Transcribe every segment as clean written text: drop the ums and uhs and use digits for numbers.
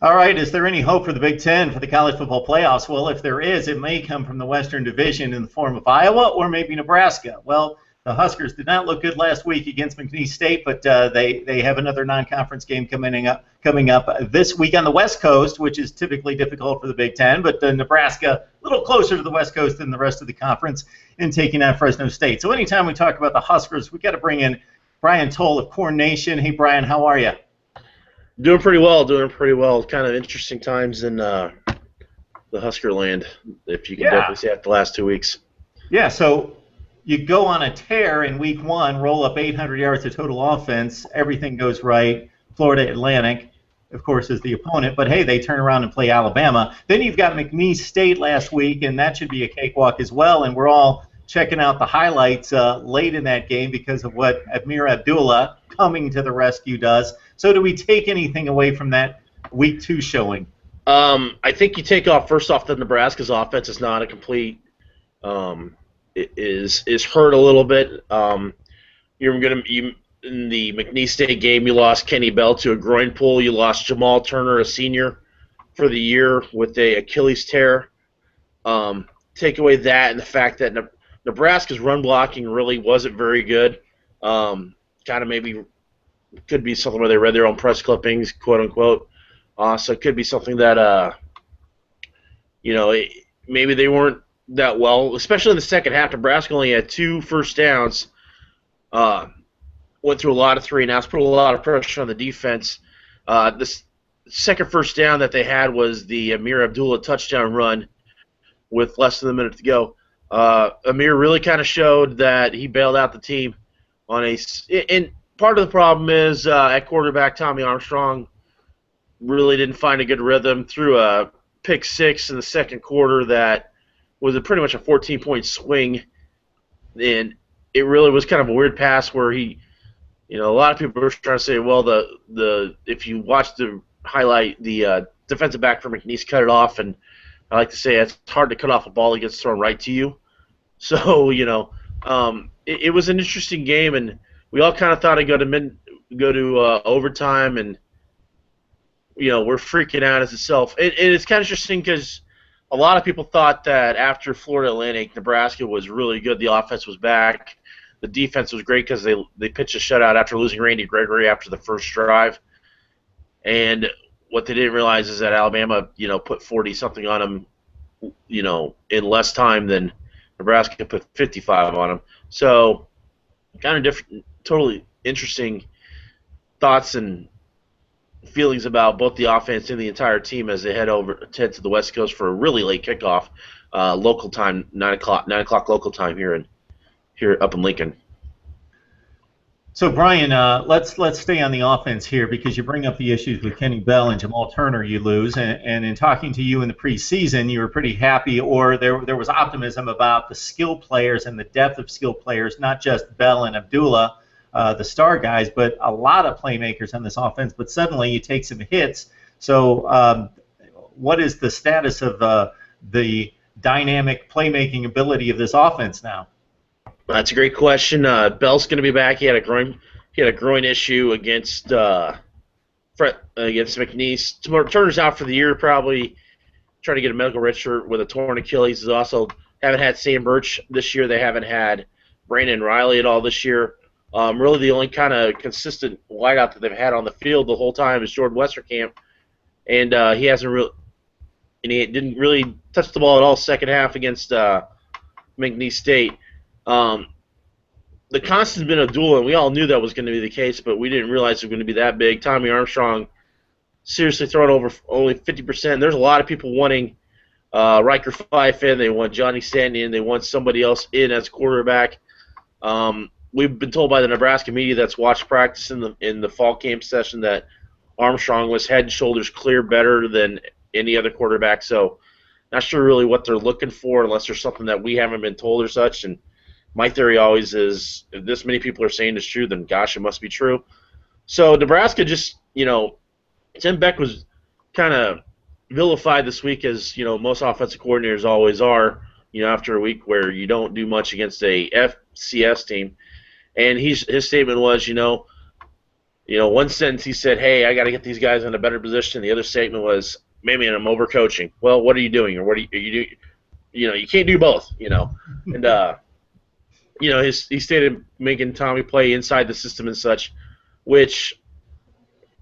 All right, is there any hope for the Big Ten for the college football playoffs? Well, if there is, it may come from the Western Division in the form of Iowa or maybe Nebraska. Well, the Huskers did not look good last week against McNeese State, but they have another non-conference game coming up this week on the West Coast, which is typically difficult for the Big Ten. But Nebraska a little closer to the West Coast than the rest of the conference in taking on Fresno State. So anytime we talk about the Huskers, we got to bring in Brian Towle of Corn Nation. Hey, Brian, how are you? Doing pretty well. Kind of interesting times in the Husker land, if you can definitely say after the last 2 weeks. Yeah, so you go on a tear in week one, roll up 800 yards of total offense, everything goes right. Florida Atlantic, of course, is the opponent, but hey, they turn around and play Alabama. Then you've got McNeese State last week, and that should be a cakewalk as well, and we're all checking out the highlights late in that game because of what Ameer Abdullah coming to the rescue does. So do we take anything away from that week two showing? I think you take off, first off, that Nebraska's offense is not a complete it is hurt a little bit. In the McNeese State game, you lost Kenny Bell to a groin pull. You lost Jamal Turner, a senior, for the year with a Achilles tear. Take away that and the fact that Nebraska's run blocking really wasn't very good. Kind of maybe could be something where they read their own press clippings, quote unquote. So it could be something that maybe they weren't that well, especially in the second half. Nebraska only had 2 first downs. Went through a lot of 3-and-outs, put a lot of pressure on the defense. This second first down that they had was the Ameer Abdullah touchdown run with less than a minute to go. Ameer really kind of showed that he bailed out the team on and part of the problem is at quarterback, Tommy Armstrong really didn't find a good rhythm, threw a pick 6 in the second quarter that was pretty much a 14-point swing, and it really was kind of a weird pass where he, a lot of people were trying to say, well, if you watch the highlight, the defensive back for McNeese cut it off, and I like to say it's hard to cut off a ball that gets thrown right to you. So, it was an interesting game, and we all kind of thought it'd go to overtime, and we're freaking out as itself. It's kind of interesting because a lot of people thought that after Florida Atlantic, Nebraska was really good. The offense was back. The defense was great because they pitched a shutout after losing Gregory after the first drive. And what they didn't realize is that Alabama, put 40-something on them, in less time than Nebraska put 55 on them. So kind of different, totally interesting thoughts and feelings about both the offense and the entire team as they head to the West Coast for a really late kickoff, local time, 9 o'clock local time here up in Lincoln. So Brian, let's stay on the offense here because you bring up the issues with Kenny Bell and Jamal Turner you lose, and in talking to you in the preseason, you were pretty happy, or there was optimism about the skill players and the depth of skill players, not just Bell and Abdullah, the star guys, but a lot of playmakers on this offense. But suddenly you take some hits. So what is the status of the dynamic playmaking ability of this offense now? That's a great question. Bell's going to be back. He had a groin issue against McNeese. Turner's out for the year, probably trying to get a medical red shirt with a torn Achilles. They also haven't had Sam Birch this year. They haven't had Brandon Riley at all this year. Really, the only kind of consistent wideout that they've had on the field the whole time is Jordan Westerkamp, and he didn't really touch the ball at all second half against McNeese State. The constant has been Abdullah, and we all knew that was going to be the case, but we didn't realize it was going to be that big. Tommy Armstrong seriously throwing over only 50%. There's a lot of people wanting Riker Fife in. They want Johnny Stanton in. They want somebody else in as quarterback. We've been told by the Nebraska media that's watched practice in the fall camp session that Armstrong was head and shoulders clear better than any other quarterback. So not sure really what they're looking for unless there's something that we haven't been told or such. And my theory always is if this many people are saying it's true, then gosh, it must be true. So Nebraska just, Tim Beck was kind of vilified this week as, most offensive coordinators always are, after a week where you don't do much against a FCS team. And his statement was, one sentence he said, "Hey, I got to get these guys in a better position." The other statement was, "Maybe I'm overcoaching." Well, what are you doing, or what are you do? You can't do both. And he stated making Tommy play inside the system and such, which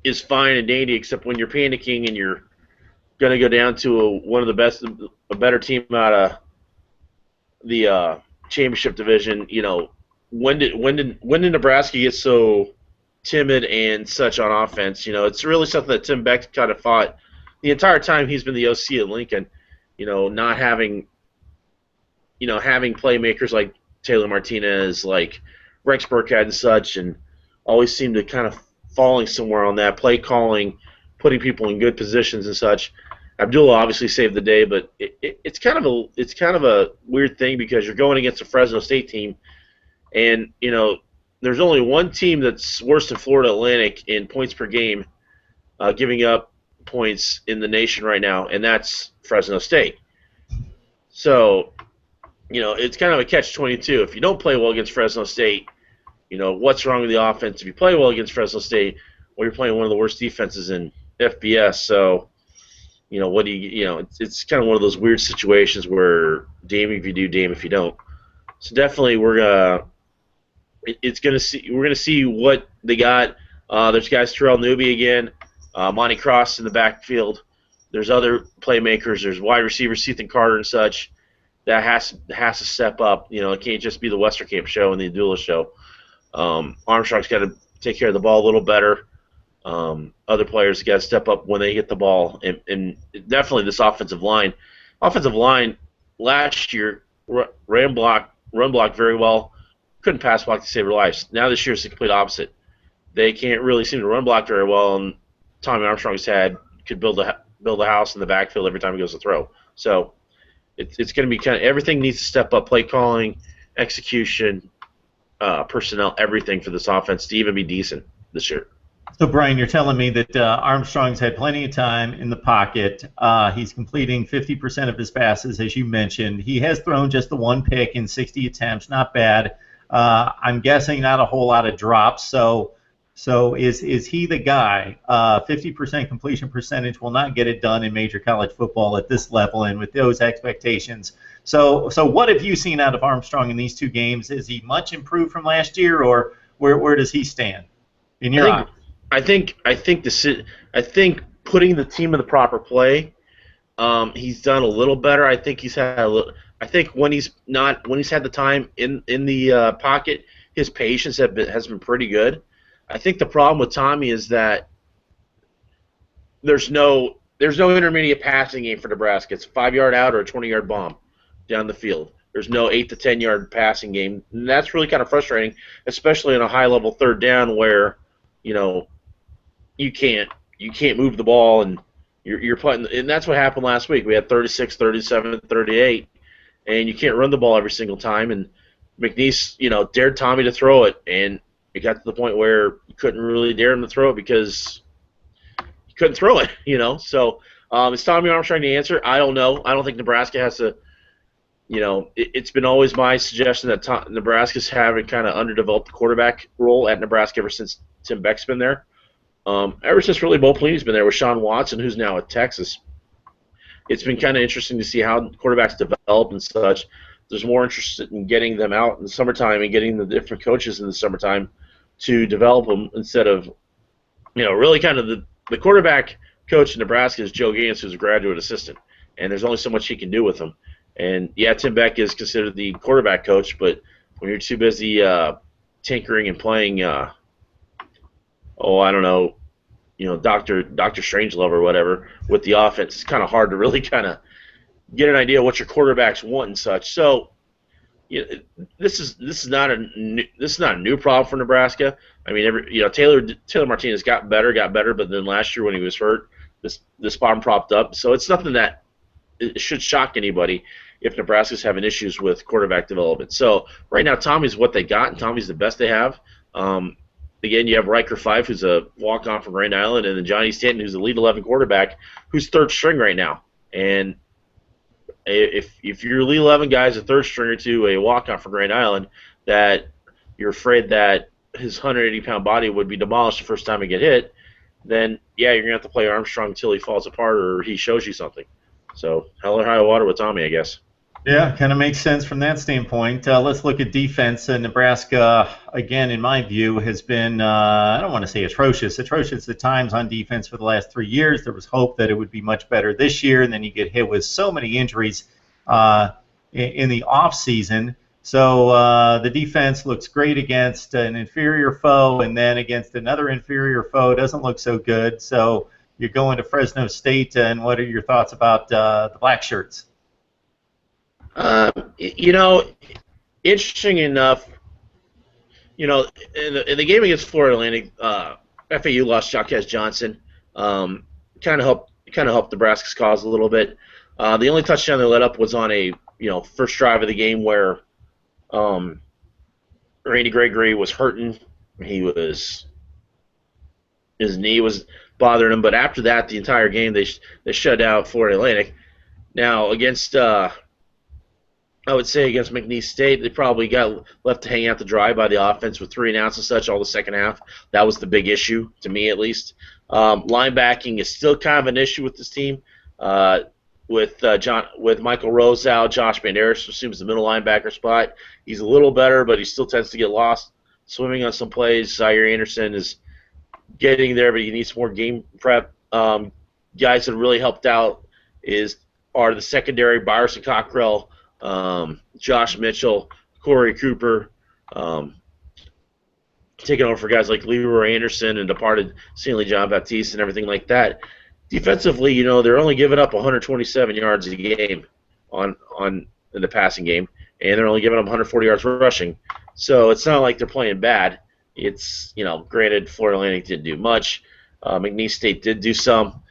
is fine and dandy, except when you're panicking and you're going to go down to one of the best, a better team out of the championship division. When did Nebraska get so timid and such on offense? It's really something that Tim Beck kind of fought the entire time he's been the OC at Lincoln. Not having having playmakers like Taylor Martinez, like Rex Burkhead and such, and always seemed to kind of falling somewhere on that play calling, putting people in good positions and such. Abdullah obviously saved the day, but it's kind of a weird thing because you're going against a Fresno State team, and there's only one team that's worse than Florida Atlantic in points per game, giving up points in the nation right now, and that's Fresno State. So, it's kind of a catch-22. If you don't play well against Fresno State, what's wrong with the offense? If you play well against Fresno State, well, you're playing one of the worst defenses in FBS. So, what do you, it's kind of one of those weird situations where damn if you do, damn if you don't. So definitely we're gonna see what they got. There's guys Terrell Newby again, Monty Cross in the backfield. There's other playmakers. There's wide receivers, Ethan Carter and such. That has to step up. It can't just be the Westerkamp show and the Abdullah show. Armstrong's got to take care of the ball a little better. Other players got to step up when they get the ball, and definitely this offensive line. Offensive line last year run block very well. Couldn't pass block to save their lives. Now this year it's the complete opposite. They can't really seem to run block very well, and Tommy Armstrong's could build a house in the backfield every time he goes to throw. So it's going to be kind of everything needs to step up: play calling, execution, personnel, everything for this offense to even be decent this year. So, Brian, you're telling me that Armstrong's had plenty of time in the pocket. He's completing 50% of his passes, as you mentioned. He has thrown just the one pick in 60 attempts. Not bad. I'm guessing not a whole lot of drops. So is he the guy? 50% completion percentage will not get it done in major college football at this level and with those expectations. So what have you seen out of Armstrong in these two games? Is he much improved from last year, or where does he stand in your eyes? I think putting the team in the proper play, he's done a little better. I think he's had a little. I think when he's had the time in the pocket, his patience has been pretty good. I think the problem with Tommy is that there's no intermediate passing game for Nebraska. It's a 5-yard out or a 20-yard bomb down the field. There's no 8 to 10-yard passing game, and that's really kind of frustrating, especially in a high-level third down where you can't move the ball and you're putting, and that's what happened last week. We had 36, 37, 38, and you can't run the ball every single time. And McNeese, dared Tommy to throw it, and it got to the point where you couldn't really dare him to throw it because you couldn't throw it, So is Tommy Armstrong the answer? I don't know. I don't think Nebraska has to. It's been always my suggestion that Nebraska's having kind of underdeveloped the quarterback role at Nebraska ever since Tim Beck's been there. Ever since really Bo Pelini's been there with Sean Watson, who's now at Texas. It's been kind of interesting to see how quarterbacks develop and such. There's more interest in getting them out in the summertime and getting the different coaches in the summertime to develop them instead of, really kind of the quarterback coach in Nebraska is Joe Gans, who's a graduate assistant, and there's only so much he can do with them. And, yeah, Tim Beck is considered the quarterback coach, but when you're too busy tinkering and playing, I don't know, Dr. Strangelove or whatever with the offense, it's kind of hard to really kind of get an idea of what your quarterbacks want and such. So, this is not a new problem for Nebraska. I mean, Taylor Martinez got better, but then last year when he was hurt, this problem propped up. So it's nothing that it should shock anybody if Nebraska's having issues with quarterback development. So right now, Tommy's what they got, and Tommy's the best they have. Again, you have Riker Fife, who's a walk-on from Grand Island, and then Johnny Stanton, who's the lead 11 quarterback, who's third string right now. And if your lead 11 guy is a third stringer to a walk-on from Grand Island, that you're afraid that his 180-pound body would be demolished the first time he get hit, then yeah, you're gonna have to play Armstrong until he falls apart or he shows you something. So hell or high water with Tommy, I guess. Yeah, kind of makes sense from that standpoint. Let's look at defense. Nebraska, again, in my view, has been, I don't want to say atrocious at times on defense for the last 3 years. There was hope that it would be much better this year, and then you get hit with so many injuries in the offseason. So the defense looks great against an inferior foe, and then against another inferior foe doesn't look so good. So you're going to Fresno State, and what are your thoughts about the Black Shirts? You know, interesting enough, you know, in the game against Florida Atlantic, FAU lost Jaquez Johnson. Kind of helped Nebraska's cause a little bit. The only touchdown they let up was on a first drive of the game where Randy Gregory was hurting. His knee was bothering him, but after that, the entire game they shut out Florida Atlantic. Now against I would say against McNeese State, they probably got left to hang out to dry by the offense with 3 and outs and such all the second half. That was the big issue, to me at least. Linebacking is still kind of an issue with this team. With Michael Rose out, Josh Banderas assumes the middle linebacker spot. He's a little better, but he still tends to get lost swimming on some plays. Zaire Anderson is getting there, but he needs more game prep. Guys that really helped out are the secondary, Byerson Cockrell, Josh Mitchell, Corey Cooper, taking over for guys like Leroy Anderson and departed Stanley John Baptiste and everything like that. Defensively, they're only giving up 127 yards a game in the passing game, and they're only giving up 140 yards rushing. So it's not like they're playing bad. It's, granted, Florida Atlantic didn't do much. McNeese State did do some.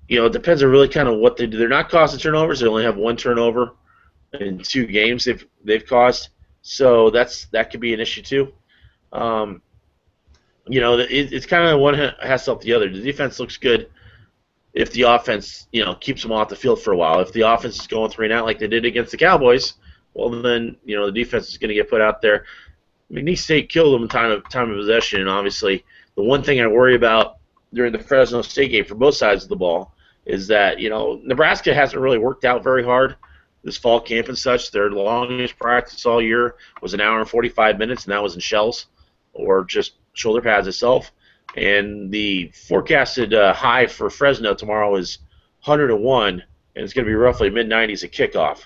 It depends on really kind of what they do. They're not causing turnovers. They only have 1 turnover in 2 games they've caused, so that could be an issue too. It's kind of one has to help the other. The defense looks good if the offense keeps them off the field for a while. If the offense is going 3 and out like they did against the Cowboys, well then the defense is going to get put out there. McNeese State killed them in time of possession, and obviously the one thing I worry about during the Fresno State game for both sides of the ball is that Nebraska hasn't really worked out very hard this fall camp and such. Their longest practice all year was 1 hour and 45 minutes, and that was in shells or just shoulder pads itself. And the forecasted high for Fresno tomorrow is 101, and it's going to be roughly mid-90s at kickoff.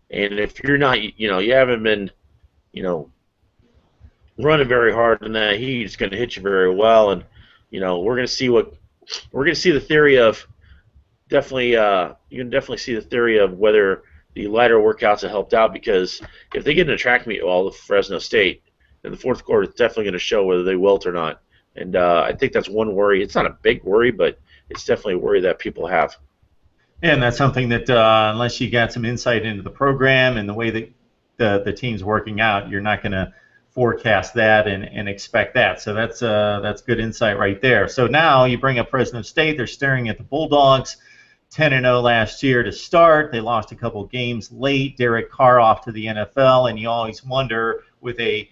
And if you're not, you haven't been, running very hard in that heat, it's going to hit you very well. And we're going to see the theory of definitely. You can definitely see the theory of whether the lighter workouts have helped out, because if they get in a track meet all of Fresno State, in the fourth quarter, it's definitely going to show whether they wilt or not. And I think that's one worry. It's not a big worry, but it's definitely a worry that people have. And that's something that unless you got some insight into the program and the way that the team's working out, you're not going to forecast that and expect that. So that's good insight right there. So now you bring up Fresno State. They're staring at the Bulldogs. 10-0 last year to start. They lost a couple games late. Derek Carr off to the NFL, and you always wonder with a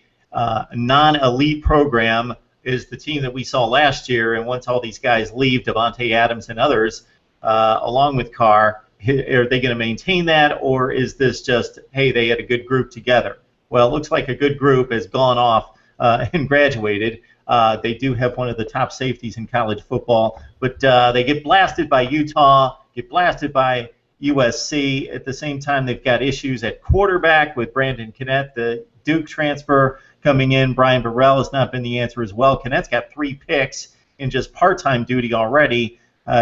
non-elite program, is the team that we saw last year, and once all these guys leave, Devontae Adams and others, along with Carr, are they going to maintain that, or is this just, hey, they had a good group together? Well, it looks like a good group has gone off and graduated. They do have one of the top safeties in college football, but they get blasted by Utah, get blasted by USC. At the same time, they've got issues at quarterback with Brandon Kennett, the Duke transfer coming in. Brian Burrell has not been the answer as well. Kennett's got 3 picks in just part-time duty already.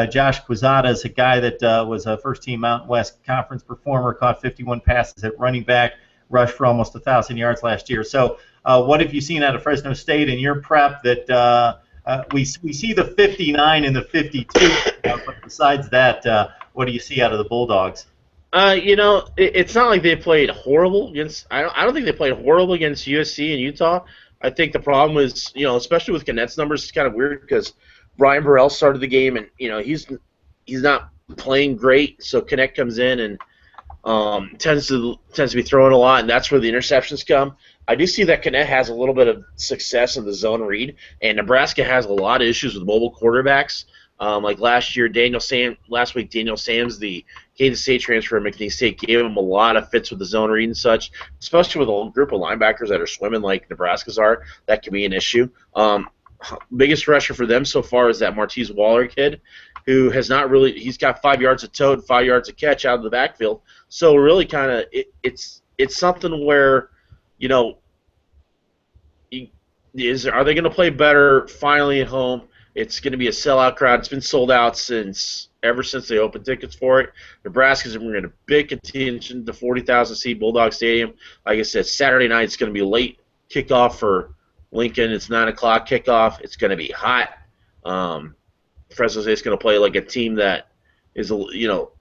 Josh Quezada is a guy that was a first-team Mountain West Conference performer, caught 51 passes at running back, rushed for almost 1,000 yards last year. So what have you seen out of Fresno State in your prep that we see the 59 and the 52, but besides that, what do you see out of the Bulldogs? It's not like they played horrible against. I don't think they played horrible against USC and Utah. I think the problem is, especially with Kennett's numbers, it's kind of weird because Brian Burrell started the game, and he's not playing great. So Kennett comes in and tends to be throwing a lot, and that's where the interceptions come. I do see that Connect has a little bit of success in the zone read, and Nebraska has a lot of issues with mobile quarterbacks. Like last week, Daniel Sams, the Kansas State transfer at McNeese State, gave him a lot of fits with the zone read and such, especially with a group of linebackers that are swimming like Nebraska's are. That can be an issue. Biggest rusher for them so far is that Martez Waller kid, who has not really – he's got 5 yards of tote, 5 yards of catch out of the backfield. So really kind of it's something where, you know, are they going to play better finally at home? It's going to be a sellout crowd. It's been sold out ever since they opened tickets for it. Nebraska's bringing a big attention to 40,000-seat Bulldog Stadium. Like I said, Saturday night it's going to be a late kickoff for Lincoln. It's 9 o'clock kickoff. It's going to be hot. Fresno State's going to play like a team that is, you know,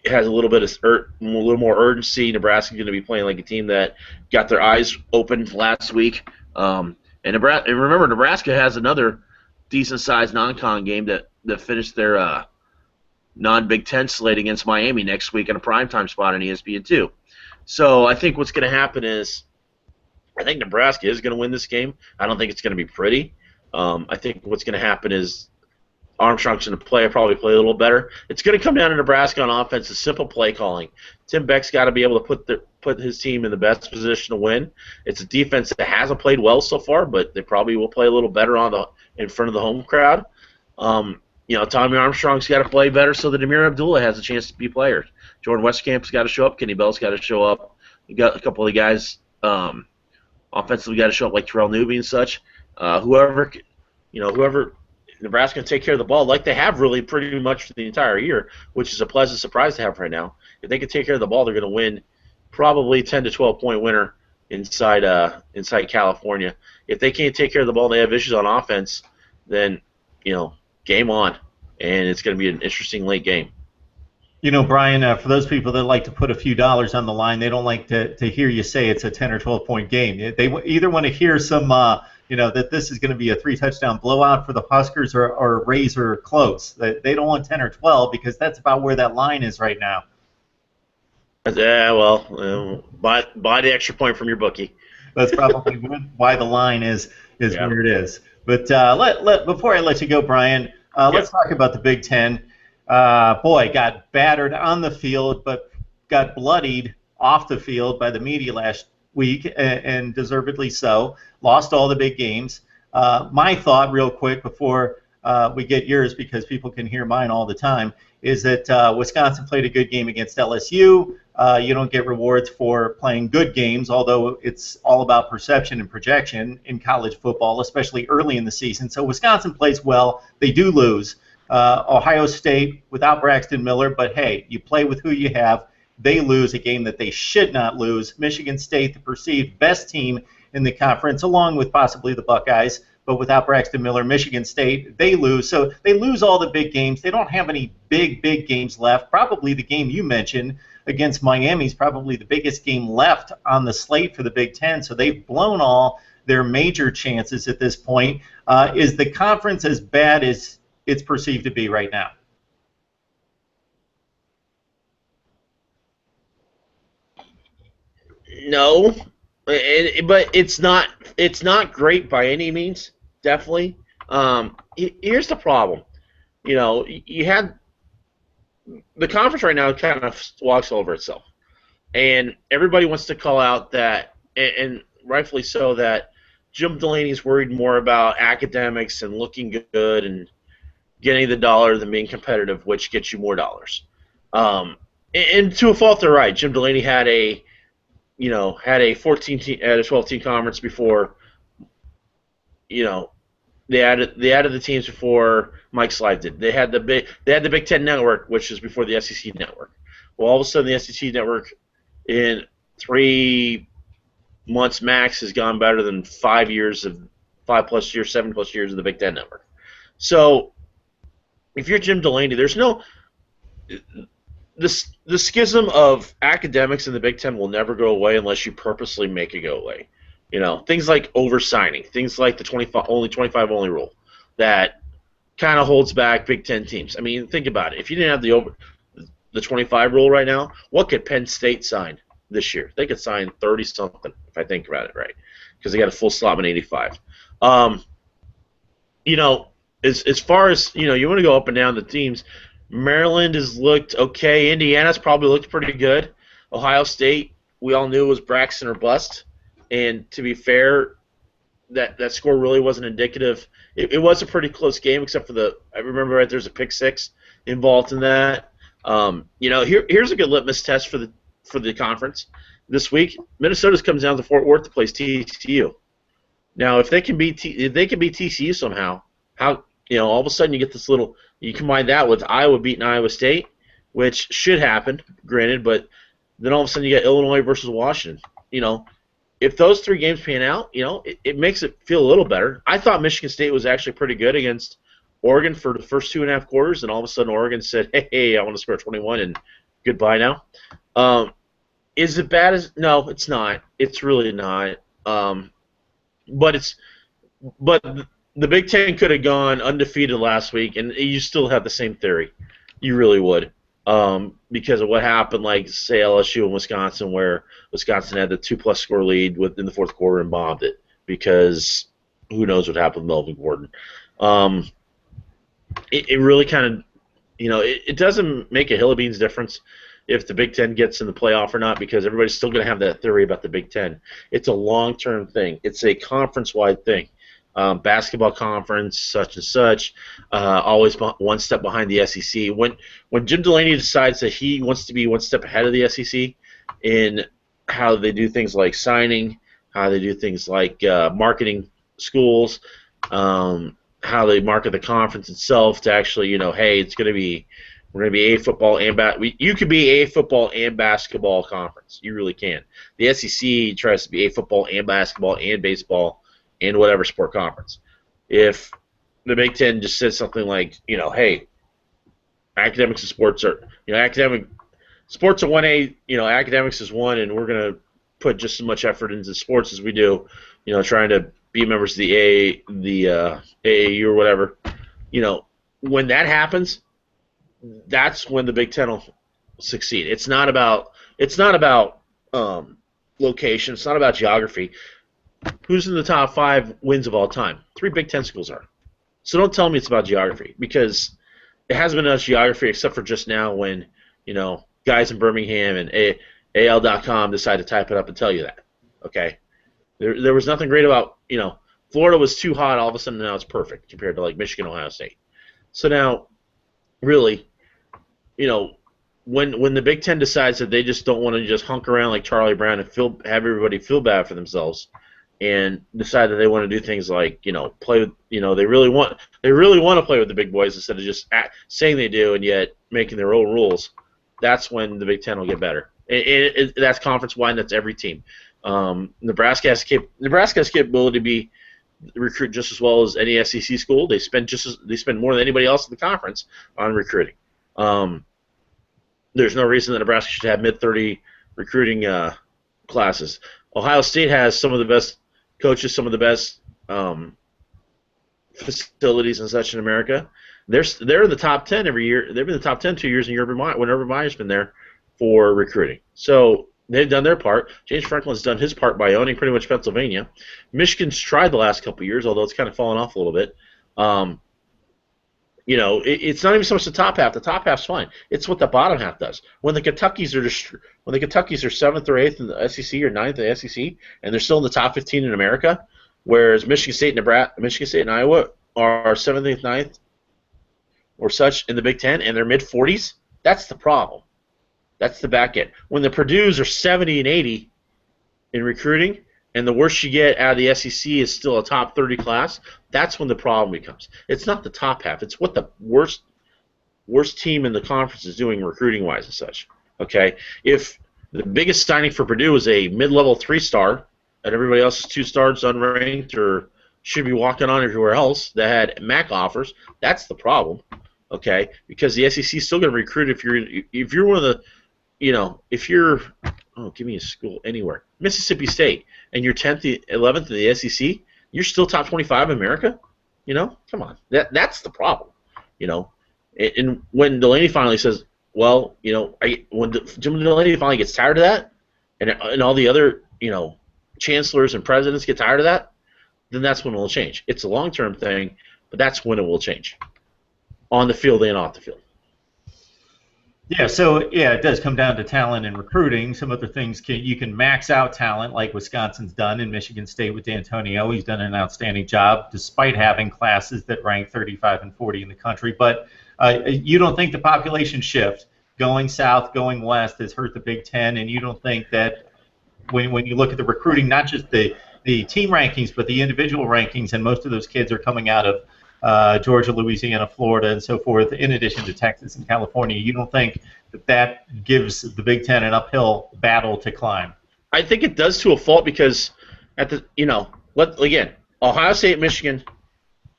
has a little bit of a little more urgency. Nebraska's going to be playing like a team that got their eyes opened last week. And remember, Nebraska has another decent-sized non-con game that finished their non-Big Ten slate against Miami next week in a primetime spot on ESPN2. So I think what's going to happen is I think Nebraska is going to win this game. I don't think it's going to be pretty. I think what's going to happen is Armstrong's going to probably play a little better. It's going to come down to Nebraska on offense. It's simple play calling. Tim Beck's got to be able to put his team in the best position to win. It's a defense that hasn't played well so far, but they probably will play a little better in front of the home crowd. You know, Tommy Armstrong's got to play better so that Ameer Abdullah has a chance to be players. Jordan Westcamp's got to show up. Kenny Bell's got to show up. You got a couple of guys offensively got to show up like Terrell Newby and such. Whoever Nebraska can take care of the ball like they have really pretty much for the entire year, which is a pleasant surprise to have right now. If they can take care of the ball, they're going to win probably 10 to 12 point winner inside California. If they can't take care of the ball and they have issues on offense, then, you know, game on, and it's going to be an interesting late game. You know, Brian, for those people that like to put a few dollars on the line, they don't like to hear you say it's a 10 or 12 point game. They either want to hear some, that this is going to be a 3-touchdown blowout for the Huskers or razor close. They don't want 10 or 12 because that's about where that line is right now. Yeah, well, buy the extra point from your bookie. That's probably why the line is where it is. But before I let you go, Brian, let's talk about the Big Ten. Boy, got battered on the field, but got bloodied off the field by the media last week, and deservedly so. Lost all the big games. My thought, real quick, before we get yours, because people can hear mine all the time, is that Wisconsin played a good game against LSU. You don't get rewards for playing good games, although it's all about perception and projection in college football, especially early in the season. So Wisconsin plays well. They do lose. Ohio State without Braxton Miller, but hey, you play with who you have. They lose a game that they should not lose. Michigan State, the perceived best team in the conference, along with possibly the Buckeyes, but without Braxton Miller, Michigan State, they lose. So they lose all the big games. They don't have any big games left. Probably the game you mentioned against Miami is probably the biggest game left on the slate for the Big Ten. So they've blown all their major chances at this point. Is the conference as bad as it's perceived to be right now? No, but it's not great by any means. Definitely. Here's the problem. You know, you had the conference right now kind of walks over itself, and everybody wants to call out that, and rightfully so, that Jim Delaney's worried more about academics and looking good and getting the dollar than being competitive, which gets you more dollars. And to a fault, they're right. Jim Delaney had a 12-team conference before. You know, they added the teams before Mike Slive did. They had the Big Ten Network, which is before the SEC Network. Well, all of a sudden, the SEC Network in 3 months max has gone better than 5 years of 5+ years, 7+ years of the Big Ten Network. So, if you're Jim Delaney, there's no the schism of academics in the Big Ten will never go away unless you purposely make it go away. You know, things like oversigning, things like the 25 only rule that kind of holds back Big Ten teams. I mean, think about it. If you didn't have the 25 rule right now, what could Penn State sign this year. They could sign 30-something, if I think about it right, because they got a full slot in 85. You know, as far as, you want to go up and down the teams, Maryland has looked okay. Indiana's probably looked pretty good. Ohio State, we all knew it was Braxton or bust. And to be fair, that score really wasn't indicative. It was a pretty close game, except for I remember right, there's a pick six involved in that. Here's a good litmus test for the conference this week. Minnesota's comes down to Fort Worth to play TCU. Now, if they can beat TCU somehow, how all of a sudden you get this little. You combine that with Iowa beating Iowa State, which should happen, granted, but then all of a sudden you got Illinois versus Washington. If those three games pan out, it makes it feel a little better. I thought Michigan State was actually pretty good against Oregon for the first 2.5 quarters, and all of a sudden Oregon said, hey, I want to score 21, and goodbye now. Is it bad as – no, it's not. It's really not. But the Big Ten could have gone undefeated last week, and you still have the same theory. You really would. Because of what happened, like, say, LSU and Wisconsin, where Wisconsin had the 2+ score lead in the fourth quarter and bombed it, because who knows what happened with Melvin Gordon. It really kind of, it doesn't make a hill of beans difference if the Big Ten gets in the playoff or not, because everybody's still going to have that theory about the Big Ten. It's a long-term thing. It's a conference-wide thing. Basketball conference, such and such, always one step behind the SEC. When Jim Delaney decides that he wants to be one step ahead of the SEC in how they do things like signing, how they do things like marketing schools, how they market the conference itself to actually, hey, we're going to be a football and you could be a football and basketball conference. You really can. The SEC tries to be a football and basketball and baseball and whatever sport conference. If the Big Ten just says something like, hey, academics and sports are, sports are 1A, academics is 1, and we're going to put just as much effort into sports as we do, trying to be members of the AAU or whatever. When that happens, that's when the Big Ten will succeed. It's not about location. It's not about geography. Who's in the top 5 wins of all time? 3 Big Ten schools are. So don't tell me it's about geography, because it hasn't been enough geography except for just now when, guys in Birmingham and AL.com decide to type it up and tell you that. Okay? There was nothing great about, Florida was too hot, all of a sudden now it's perfect compared to like Michigan, Ohio State. So now, really, when the Big Ten decides that they just don't want to just hunk around like Charlie Brown and have everybody feel bad for themselves, and decide that they want to do things like, play with, they really want to play with the big boys instead of just saying they do and yet making their own rules, that's when the Big Ten will get better. That's conference-wide, and that's every team. Nebraska has capability to recruit just as well as any SEC school. They spend more than anybody else in the conference on recruiting. There's no reason that Nebraska should have mid-30 recruiting classes. Ohio State has some of the best coaches, some of the best facilities and such in America. They're in the top 10 every year. They've been in the top 10 2 years when Urban Meyer's been there for recruiting. So they've done their part. James Franklin's done his part by owning pretty much Pennsylvania. Michigan's tried the last couple of years, although it's kind of fallen off a little bit. It's not even so much the top half. The top half's fine. It's what the bottom half does. When the Kentuckys are 7th or 8th in the SEC or 9th in the SEC, and they're still in the top 15 in America, whereas Michigan State and Iowa are 7th, 8th, 9th or such in the Big Ten, and they're mid-40s, that's the problem. That's the back end. When the Purdue's are 70 and 80 in recruiting, and the worst you get out of the SEC is still a top 30 class, that's when the problem becomes. It's not the top half. It's what the worst team in the conference is doing recruiting-wise and such. Okay? If the biggest signing for Purdue is a mid-level 3-star, and everybody else is 2-stars unranked or should be walking on everywhere else that had MAC offers, that's the problem. Okay? Because the SEC is still going to recruit if you're one of the, if you're, give me a school anywhere, Mississippi State, and you're 10th, 11th in the SEC, you're still top 25 in America? Come on. That's the problem. And when Delaney finally says, well, when Jim Delaney finally gets tired of that, and all the other chancellors and presidents get tired of that, then that's when it will change. It's a long-term thing, but that's when it will change on the field and off the field. Yeah, so yeah, it does come down to talent and recruiting. Some other things you can max out talent, like Wisconsin's done, and Michigan State with D'Antonio. He's done an outstanding job, despite having classes that rank 35 and 40 in the country. But you don't think the population shift, going south, going west, has hurt the Big Ten, and you don't think that when you look at the recruiting, not just the team rankings, but the individual rankings, and most of those kids are coming out of Georgia, Louisiana, Florida, and so forth, in addition to Texas and California. You don't think that gives the Big Ten an uphill battle to climb? I think it does to a fault because again, Ohio State, Michigan,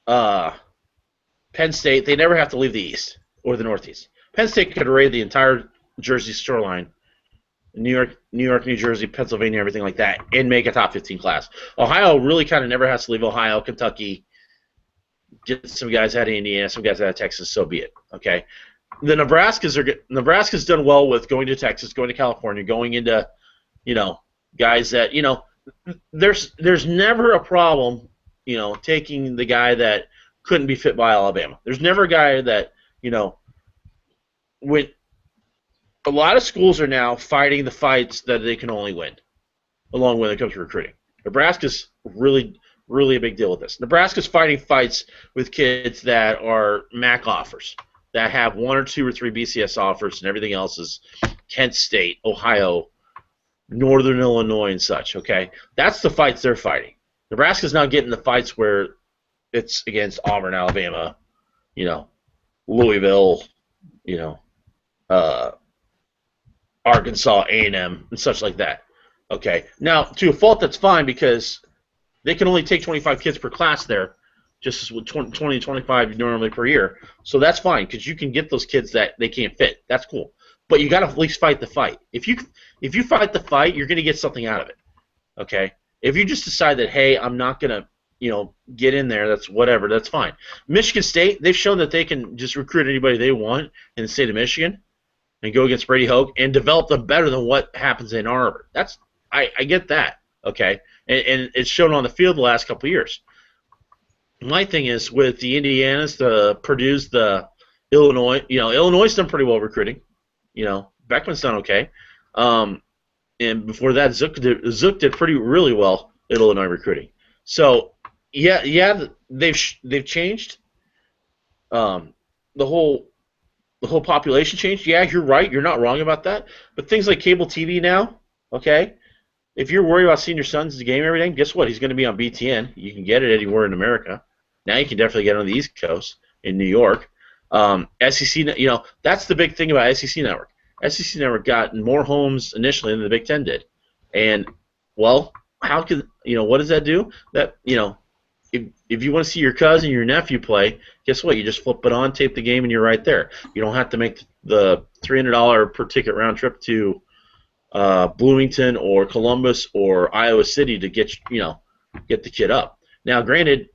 Penn State, they never have to leave the East or the Northeast. Penn State could raid the entire Jersey shoreline, New York, New Jersey, Pennsylvania, everything like that, and make a top 15 class. Ohio really kind of never has to leave Ohio, Kentucky, get some guys out of Indiana, some guys out of Texas, so be it. Okay, the Nebraska's done well with going to Texas, going to California, going into, guys that there's never a problem, taking the guy that couldn't be fit by Alabama. There's never a guy that when a lot of schools are now fighting the fights that they can only win, along when it comes to recruiting. Nebraska's really a big deal with this. Nebraska's fighting fights with kids that are MAC offers, that have 1 or 2 or 3 BCS offers, and everything else is Kent State, Ohio, Northern Illinois, and such. Okay, that's the fights they're fighting. Nebraska's not getting the fights where it's against Auburn, Alabama, Louisville, Arkansas, A&M, and such like that. Okay, now to a fault, that's fine because they can only take 25 kids per class there, just as with 20 to 25 normally per year. So that's fine because you can get those kids that they can't fit. That's cool. But you got to at least fight the fight. If you fight the fight, you're going to get something out of it. Okay? If you just decide that, hey, I'm not going to, get in there, that's whatever, that's fine. Michigan State, they've shown that they can just recruit anybody they want in the state of Michigan and go against Brady Hoke and develop them better than what happens in Ann Arbor. I get that. Okay? And it's shown on the field the last couple of years. My thing is with the Indianas, the Purdue's, the Illinois. Illinois' done pretty well recruiting. Beckman's done okay. And before that, Zook did really well at Illinois recruiting. So yeah, they've changed. The whole population changed. Yeah, you're right. You're not wrong about that. But things like cable TV now, okay. If you're worried about seeing your son's game every day, guess what? He's going to be on BTN. You can get it anywhere in America. Now you can definitely get it on the East Coast in New York. SEC, that's the big thing about SEC Network. SEC Network got more homes initially than the Big Ten did. And, well, how can, what does that do? That, if you want to see your cousin, your nephew play, guess what? You just flip it on, tape the game, and you're right there. You don't have to make the $300 per ticket round trip to Bloomington or Columbus or Iowa City to get the kid up. Now, granted,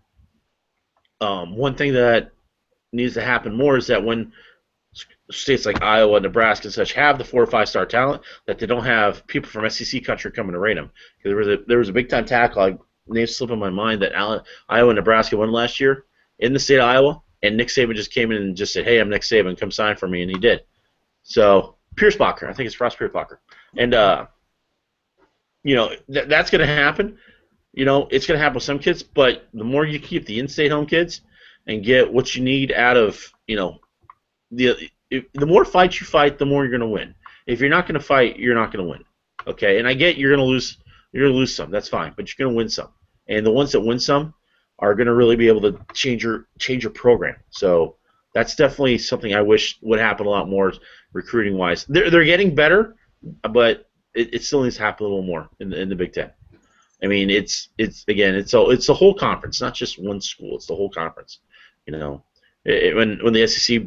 one thing that needs to happen more is that when states like Iowa, Nebraska, and such have the 4 or 5 star talent, that they don't have people from SEC country coming to rate them. Because there was a big time tackle, name slipping my mind, that Iowa and Nebraska won last year in the state of Iowa, and Nick Saban just came in and just said, "Hey, I'm Nick Saban, come sign for me," and he did. So Piercebacher, I think it's Ross Piercebacher. And, that's going to happen. It's going to happen with some kids, but the more you keep the in-state home kids and get what you need out of, the more fights you fight, the more you're going to win. If you're not going to fight, you're not going to win. Okay? And I get you're going to lose some. That's fine, but you're going to win some. And the ones that win some are going to really be able to change your program. So that's definitely something I wish would happen a lot more recruiting-wise. They're getting better, but it still needs to happen a little more in the Big Ten. I mean, it's a whole conference, not just one school. It's the whole conference. When the SEC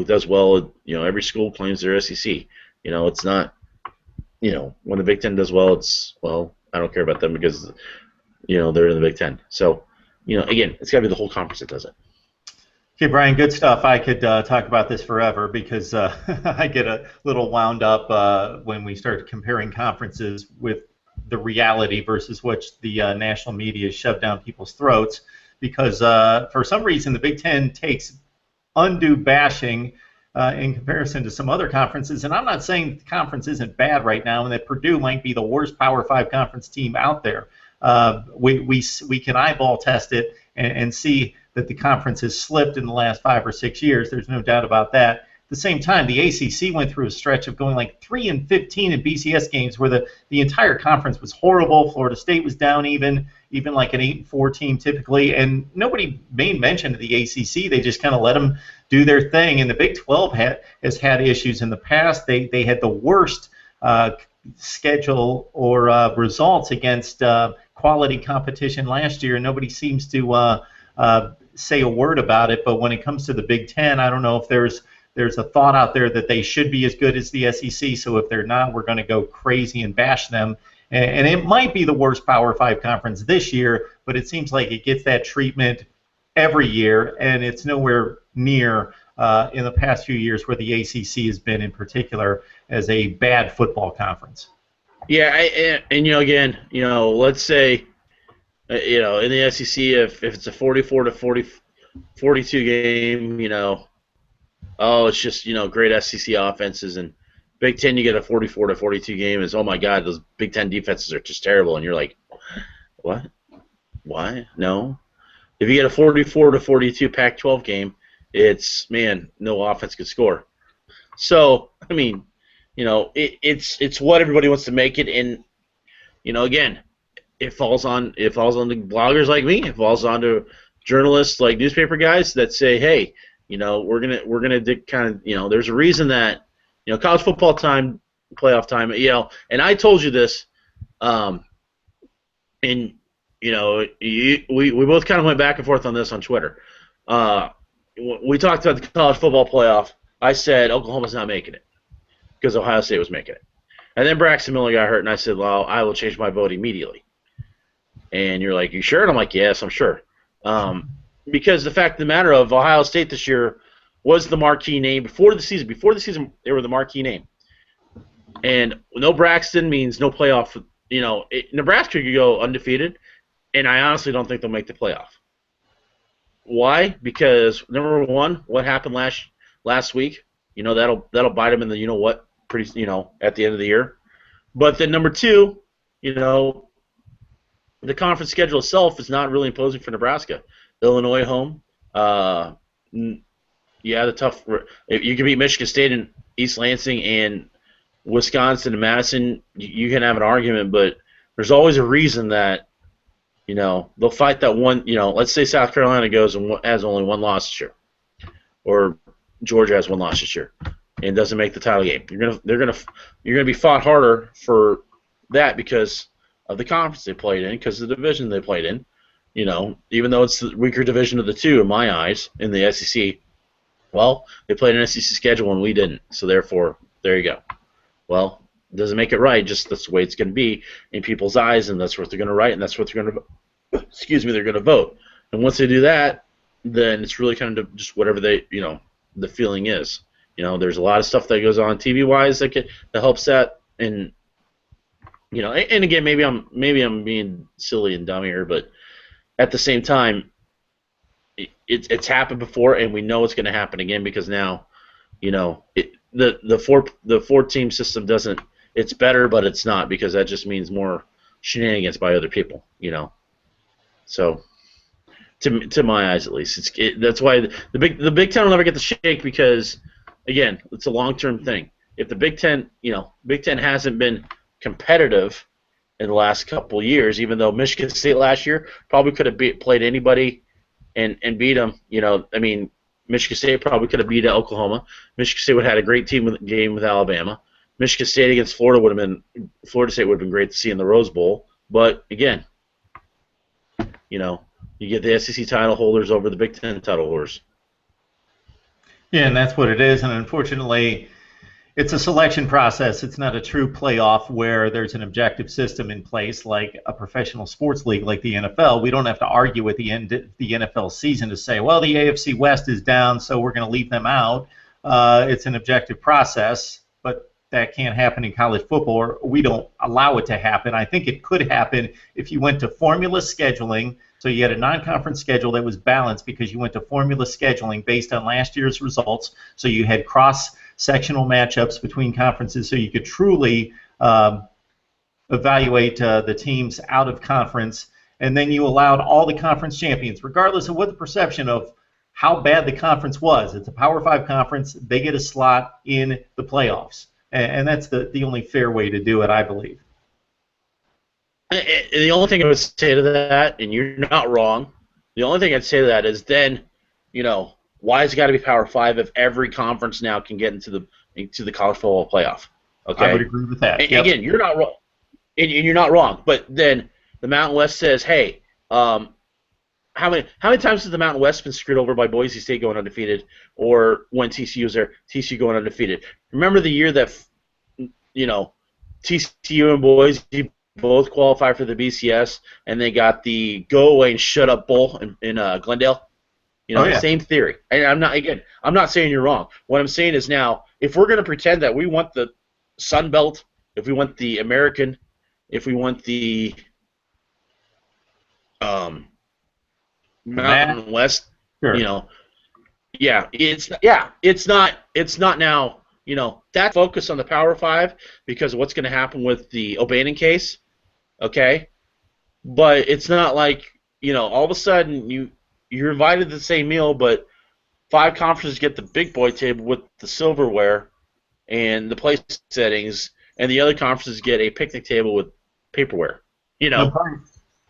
does well, every school claims their SEC. It's not. When the Big Ten does well, I don't care about them because they're in the Big Ten. So again, it's got to be the whole conference that does it. Okay, Brian, good stuff. I could talk about this forever because I get a little wound up when we start comparing conferences with the reality versus what the national media shoved down people's throats. Because for some reason, the Big Ten takes undue bashing in comparison to some other conferences. And I'm not saying the conference isn't bad right now and that Purdue might be the worst Power 5 conference team out there. We can eyeball test it and see that the conference has slipped in the last 5 or 6 years. There's no doubt about that. At the same time, the ACC went through a stretch of going like 3-15 in BCS games where the entire conference was horrible. Florida State was down even like an 8-4 team typically, and nobody made mention of the ACC. They just kind of let them do their thing. And the Big 12 has had issues in the past. They had the worst schedule or results against quality competition last year, and nobody seems to say a word about it. But when it comes to the Big Ten, I don't know if there's a thought out there that they should be as good as the SEC. So if they're not, we're going to go crazy and bash them. And it might be the worst Power 5 conference this year, but it seems like it gets that treatment every year, and it's nowhere near in the past few years where the ACC has been in particular as a bad football conference. Yeah, and again, let's say, in the SEC, if it's a 44 to 42 game, it's just great SEC offenses, and Big Ten you get a 44 to 42 game is, oh my God, those Big Ten defenses are just terrible, and you're like, what? Why? No. If you get a 44 to 42 Pac-12 game, it's, man, no offense could score. So I mean, it's what everybody wants to make it, and again, it falls on the bloggers like me. It falls on to journalists like newspaper guys that say, hey, we're gonna kind of, there's a reason that college football time, playoff time, and I told you this, and we both kind of went back and forth on this on Twitter. We talked about the college football playoff. I said Oklahoma's not making it because Ohio State was making it, and then Braxton Miller got hurt, and I said, well, I will change my vote immediately. And you're like, you sure? And I'm like, yes, I'm sure. Because the fact of the matter of Ohio State this year was the marquee name before the season. Before the season, they were the marquee name. And no Braxton means no playoff. Nebraska could go undefeated, and I honestly don't think they'll make the playoff. Why? Because number one, what happened last week? That'll bite them in the pretty at the end of the year. But then number two, the conference schedule itself is not really imposing for Nebraska. Illinois home. The tough. You can beat Michigan State and East Lansing and Wisconsin and Madison. You can have an argument, but there's always a reason that they'll fight that one. Let's say South Carolina goes and has only one loss this year, or Georgia has one loss this year, and doesn't make the title game. You're gonna be fought harder for that because of the conference they played in, because of the division they played in. Even though it's the weaker division of the two in my eyes in the SEC, well, they played an SEC schedule and we didn't. So therefore, there you go. Well, it doesn't make it right. Just that's the way it's going to be in people's eyes, and that's what they're going to write, and that's what they're going to, they're going to vote. And once they do that, then it's really kind of just whatever they, the feeling is. There's a lot of stuff that goes on TV-wise that helps that, and and again, maybe I'm being silly and dumb here, but at the same time, it's happened before, and we know it's going to happen again because now, the four-team system doesn't. It's better, but it's not, because that just means more shenanigans by other people. So, to my eyes at least, that's why the Big Ten will never get the shake, because again, it's a long-term thing. If the Big Ten hasn't been competitive in the last couple of years, even though Michigan State last year probably could have played anybody and beat them. Michigan State probably could have beat Oklahoma. Michigan State would have had a great game with Alabama. Michigan State against Florida Florida State would have been great to see in the Rose Bowl. But again, you get the SEC title holders over the Big Ten title holders. Yeah, and that's what it is. And unfortunately, It's a selection process. It's not a true playoff where there's an objective system in place like a professional sports league like the NFL. We don't have to argue at the end of the NFL season to say, well, the AFC West is down, so we're going to leave them out. It's an objective process, but that can't happen in college football, or we don't allow it to happen. I think it could happen if you went to formula scheduling, so you had a non-conference schedule that was balanced because you went to formula scheduling based on last year's results, so you had cross-sectional matchups between conferences so you could truly evaluate the teams out of conference, and then you allowed all the conference champions, regardless of what the perception of how bad the conference was. It's a Power 5 conference. They get a slot in the playoffs. And that's the only fair way to do it, I believe. The only thing I would say to that, and you're not wrong, the only thing I'd say to that is then, why has it got to be Power 5 if every conference now can get into the college football playoff? Okay, I would agree with that. And, again, you're not wrong, and you're not wrong. But then the Mountain West says, hey, how many times has the Mountain West been screwed over by Boise State going undefeated, or when TCU was there, TCU going undefeated? Remember the year that TCU and Boise both qualified for the BCS, and they got the Go Away and Shut Up Bowl in Glendale? Same theory. And I'm not saying you're wrong. What I'm saying is now, if we're going to pretend that we want the Sun Belt, if we want the American, if we want the Mountain West, sure. It's not now, that focus on the Power 5 because of what's going to happen with the O'Bannon case, okay? But it's not like, all of a sudden you're invited to the same meal, but 5 conferences get the big boy table with the silverware and the place settings, and the other conferences get a picnic table with paperware,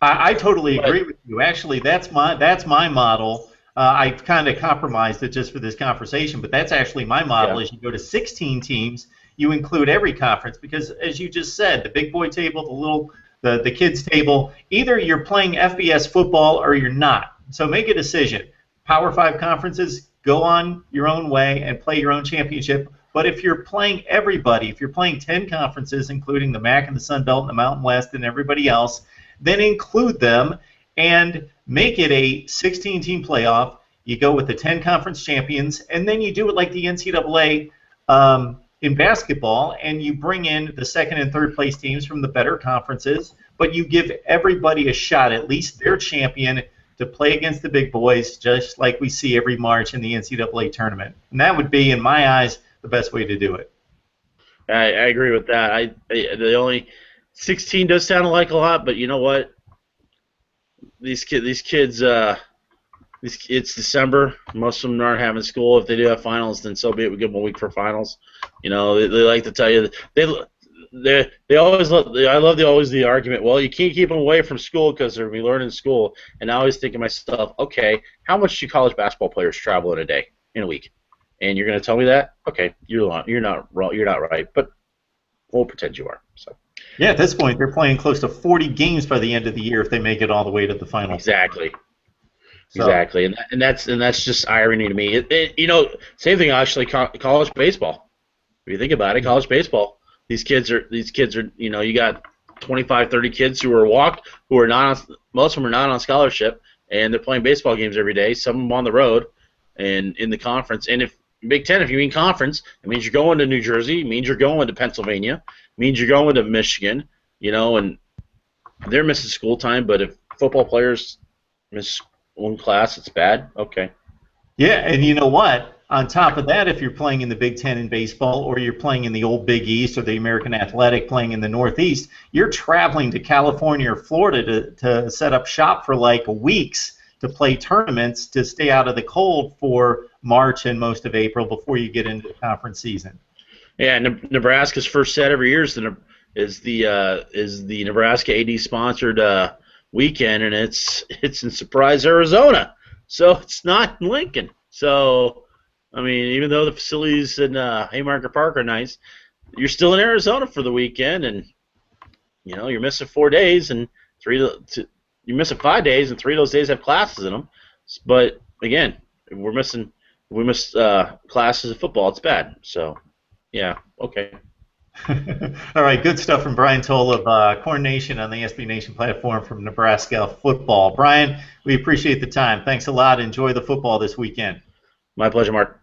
I totally agree with you. Actually, that's my model. I've kind of compromised it just for this conversation, but that's actually my model. As you go to 16 teams, you include every conference because, as you just said, the big boy table, the kids table, either you're playing FBS football or you're not. So make a decision. Power 5 conferences, go on your own way and play your own championship. But if you're playing everybody, if you're playing 10 conferences, including the MAC and the Sun Belt and the Mountain West and everybody else, then include them and make it a 16-team playoff. You go with the 10 conference champions, and then you do it like the NCAA in basketball, and you bring in the second and third place teams from the better conferences, but you give everybody a shot, at least their champion, to play against the big boys, just like we see every March in the NCAA tournament. And that would be, in my eyes, the best way to do it. I agree with that. The only 16 does sound like a lot, but you know what? These kids, it's December. Most of them aren't having school. If they do have finals, then so be it. We give them a week for finals. They like to tell you they always always the argument. Well, you can't keep them away from school because they're learning in school. And I always think to myself, okay, how much do college basketball players travel in a week? And you're going to tell me that? Okay, you're not wrong. You're not right, but we'll pretend you are. So. Yeah, at this point, they're playing close to 40 games by the end of the year if they make it all the way to the final. Exactly. Exactly, and that's just irony to me. Same thing actually. College baseball. If you think about it, college baseball. These kids are. You got 25, 30 kids who are not. Most of them are not on scholarship, and they're playing baseball games every day. Some of them on the road, and in the conference. And if Big Ten, if you mean conference, it means you're going to New Jersey. It means you're going to Pennsylvania. It means you're going to Michigan. And they're missing school time. But if football players miss one class, it's bad. Okay. Yeah, and you know what? On top of that, if you're playing in the Big Ten in baseball, or you're playing in the old Big East, or the American Athletic playing in the Northeast, you're traveling to California or Florida to set up shop for like weeks to play tournaments to stay out of the cold for March and most of April before you get into the conference season. Yeah, Nebraska's first set every year is the Nebraska AD sponsored weekend, and it's in Surprise, Arizona, so it's not in Lincoln. So, I mean, even though the facilities in Haymarket Park are nice, you're still in Arizona for the weekend, and you're missing 4 days, and you're missing 5 days, and 3 of those days have classes in them. But again, if we miss classes of football, it's bad. So, Yeah. Okay. All right, good stuff from Brian Towle of Corn Nation on the SB Nation platform from Nebraska football. Brian, we appreciate the time. Thanks a lot. Enjoy the football this weekend. My pleasure, Mark.